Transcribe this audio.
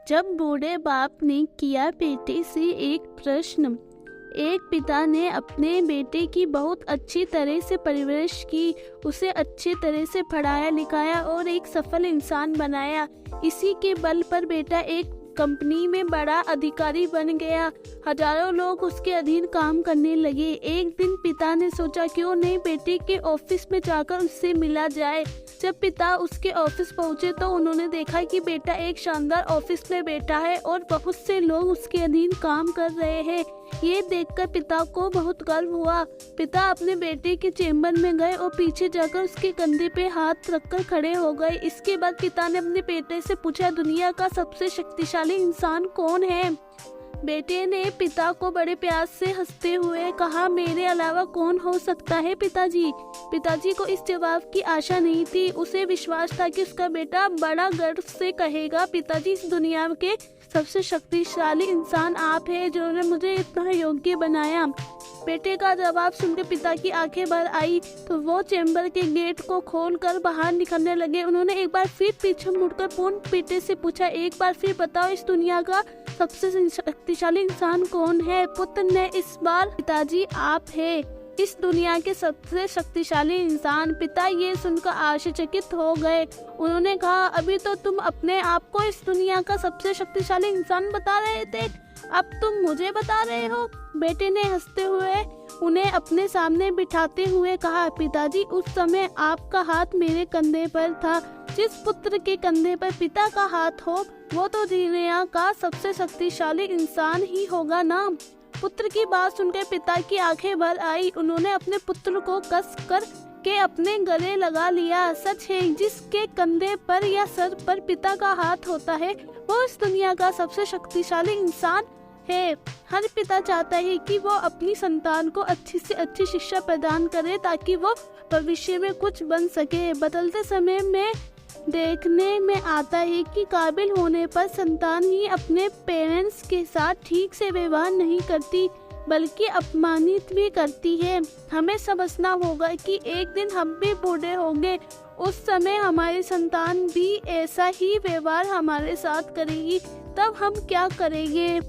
जब बूढ़े बाप ने किया बेटे से एक प्रश्न। एक पिता ने अपने बेटे की बहुत अच्छी तरह से परवरिश की, उसे अच्छी तरह से पढ़ाया लिखाया और एक सफल इंसान बनाया। इसी के बल पर बेटा एक कंपनी में बड़ा अधिकारी बन गया। हजारों लोग उसके अधीन काम करने लगे। एक दिन पिता ने सोचा क्यों नहीं बेटे के ऑफिस में जाकर उससे मिला जाए। जब पिता उसके ऑफिस पहुंचे तो उन्होंने देखा कि बेटा एक शानदार ऑफिस में बैठा है और बहुत से लोग उसके अधीन काम कर रहे हैं। ये देखकर पिता को बहुत गर्व हुआ। पिता अपने बेटे के चेम्बर में गए और पीछे जाकर उसके कंधे पे हाथ रखकर खड़े हो गए। इसके बाद पिता ने अपने बेटे से पूछा, दुनिया का सबसे शक्तिशाली इंसान कौन है? बेटे ने पिता को बड़े प्यार से हंसते हुए कहा, मेरे अलावा कौन हो सकता है पिताजी। पिताजी को इस जवाब की आशा नहीं थी। उसे विश्वास था कि उसका बेटा बड़ा गर्व से कहेगा, पिताजी इस दुनिया के सबसे शक्तिशाली इंसान आप हैं जिन्होंने मुझे इतना योग्य बनाया। बेटे का जवाब सुनकर पिता की आंखें भर आई तो वो चैम्बर के गेट को खोलकर बाहर निकलने लगे। उन्होंने एक बार फिर पीछे मुड़कर पूर्ण बेटे से पूछा, एक बार फिर बताओ इस दुनिया का सबसे शक्तिशाली इंसान कौन है? पुत्र ने इस बार, पिताजी आप है इस दुनिया के सबसे शक्तिशाली इंसान। पिता ये सुनकर आश्चर्यचकित हो गए। उन्होंने कहा, अभी तो तुम अपने आप को इस दुनिया का सबसे शक्तिशाली इंसान बता रहे थे, अब तुम मुझे बता रहे हो? बेटे ने हंसते हुए उन्हें अपने सामने बिठाते हुए कहा, पिताजी उस समय आपका हाथ मेरे कंधे पर था। जिस पुत्र के कंधे पर पिता का हाथ हो वो तो दुनिया का सबसे शक्तिशाली इंसान ही होगा ना। पुत्र की बात सुनकर पिता की आंखें भर आई। उन्होंने अपने पुत्र को कस कर के अपने गले लगा लिया। सच है, जिसके कंधे पर या सर पर पिता का हाथ होता है वो इस दुनिया का सबसे शक्तिशाली इंसान है। हर पिता चाहता है कि वो अपनी संतान को अच्छी से अच्छी शिक्षा प्रदान करे ताकि वो भविष्य में कुछ बन सके। बदलते समय में देखने में आता है कि काबिल होने पर संतान ही अपने पेरेंट्स के साथ ठीक से व्यवहार नहीं करती बल्कि अपमानित भी करती है। हमें समझना होगा कि एक दिन हम भी बूढ़े होंगे, उस समय हमारी संतान भी ऐसा ही व्यवहार हमारे साथ करेगी, तब हम क्या करेंगे?